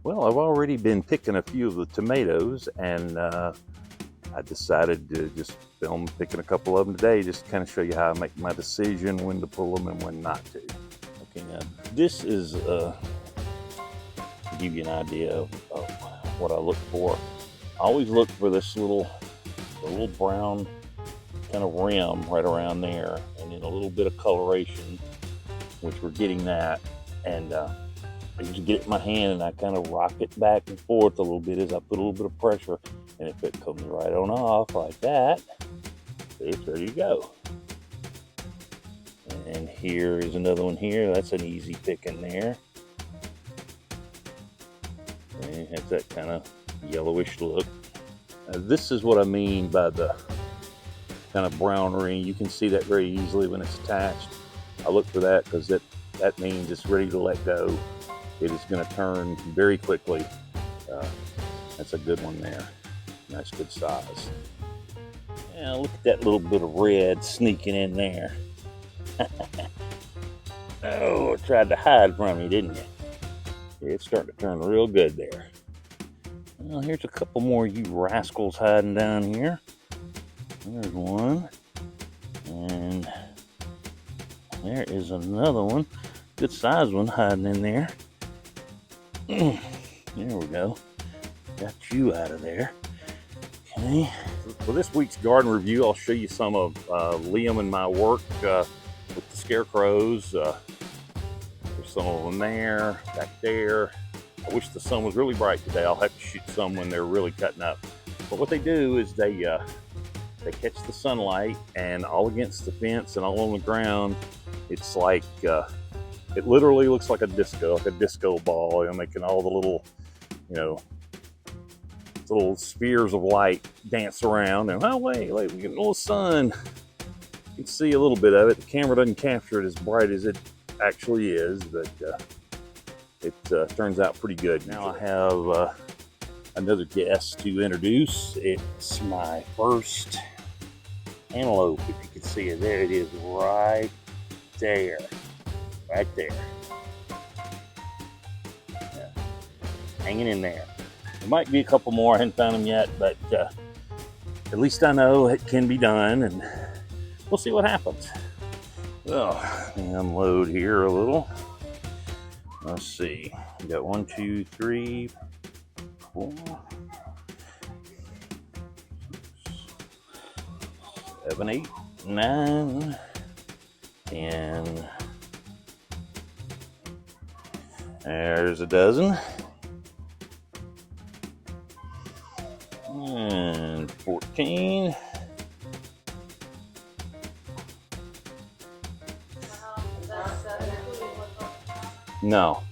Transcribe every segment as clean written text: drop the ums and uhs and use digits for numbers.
Well, I've already been picking a few of the tomatoes, and I decided to just film picking a couple of them today, just to kind of show you how I make my decision when to pull them and when not to. Okay, now this is to give you an idea of what I look for. I always look for this little brown kind of rim right around there, and then a little bit of coloration, which we're getting that, and I just get it in my hand and I kind of rock it back and forth a little bit as I put a little bit of pressure, and if it comes right on off like that, there you go. And here is another one here. That's an easy pick in there. And it has that kind of yellowish look. This is what I mean by the kind of brown ring. You can see that very easily when it's attached. I look for that because that means it's ready to let go. It is going to turn very quickly. That's a good one there. Nice, good size. Yeah, look at that little bit of red sneaking in there. Oh, I tried to hide from you, didn't you? It's starting to turn real good there. Well, here's a couple more you rascals hiding down here. There's one. And there is another one. Good sized one hiding in there. There we go. Got you out of there. Okay. For this week's garden review, I'll show you some of Liam and my work with the scarecrows. There's some of them there, back there. I wish the sun was really bright today. I'll have to shoot some when they're really cutting up. But what they do is they catch the sunlight, and all against the fence and all on the ground, it's like it literally looks like a disco ball, and making all the little, little spheres of light dance around. And oh wait, we get a little sun. You can see a little bit of it. The camera doesn't capture it as bright as it actually is, but it turns out pretty good. Now I have another guest to introduce. It's my first antelope. If you can see it, there it is, right there. Yeah. Hanging in there. There might be a couple more. I haven't found them yet, but at least I know it can be done, and we'll see what happens. Well, let me unload here a little. Let's see. We got 1, 2, 3, 4, 7, 8, 9, 10. There's a dozen. And 14. No.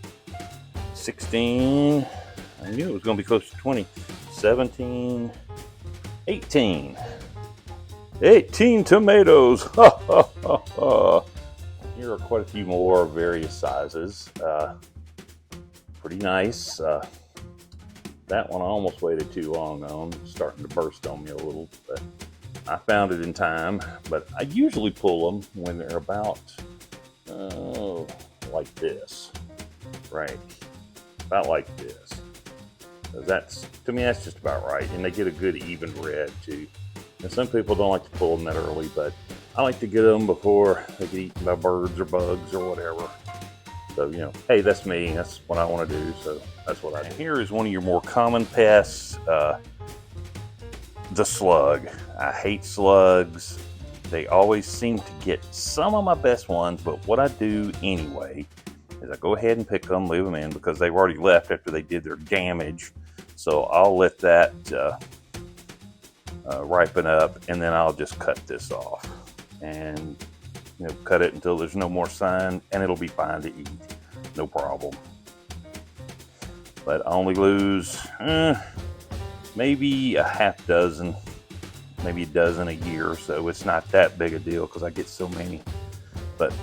16. I knew it was going to be close to 20. 17. 18. 18 tomatoes. Here are quite a few more various sizes. Pretty nice. That one I almost waited too long on. It's starting to burst on me a little, but I found it in time. But I usually pull them when they're about like this, right? About like this. That's, to me, that's just about right. And they get a good even red too. And some people don't like to pull them that early, but I like to get them before they get eaten by birds or bugs or whatever. So, hey, that's me. That's what I want to do. So that's what I do. And here is one of your more common pests, the slug. I hate slugs. They always seem to get some of my best ones, but what I do anyway is I go ahead and pick them, leave them in, because they've already left after they did their damage. So I'll let that ripen up, and then I'll just cut this off and cut it until there's no more sign, and it'll be fine to eat, no problem. But I only lose maybe a half dozen, maybe a dozen a year, so it's not that big a deal because I get so many. But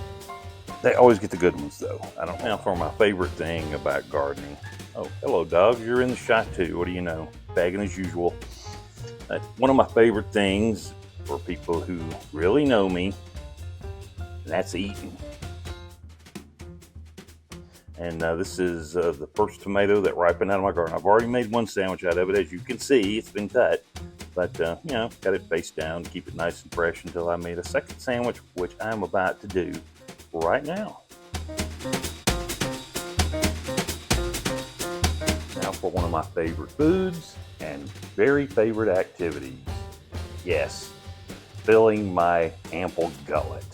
they always get the good ones though. I don't know. For my favorite thing about gardening. Oh, hello dogs, you're in the shot too. What do you know? Bagging as usual. One of my favorite things for people who really know me, and that's eating. And this is the first tomato that ripened out of my garden. I've already made one sandwich out of it. As you can see, it's been cut. But, you know, got it face down to keep it nice and fresh until I made a second sandwich, which I'm about to do right now. Now for one of my favorite foods and very favorite activities. Yes, filling my ample gullet.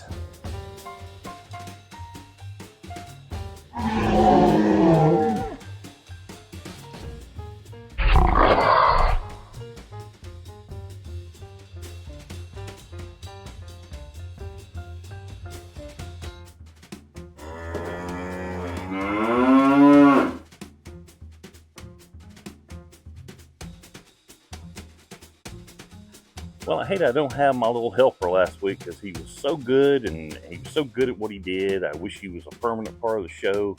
Well, I hate I don't have my little helper last week because he was so good and he was so good at what he did. I wish he was a permanent part of the show,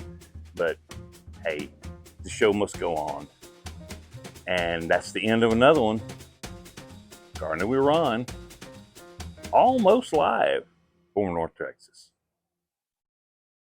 but hey, the show must go on. And that's the end of another one. Gardening with Ron, almost live from North Texas.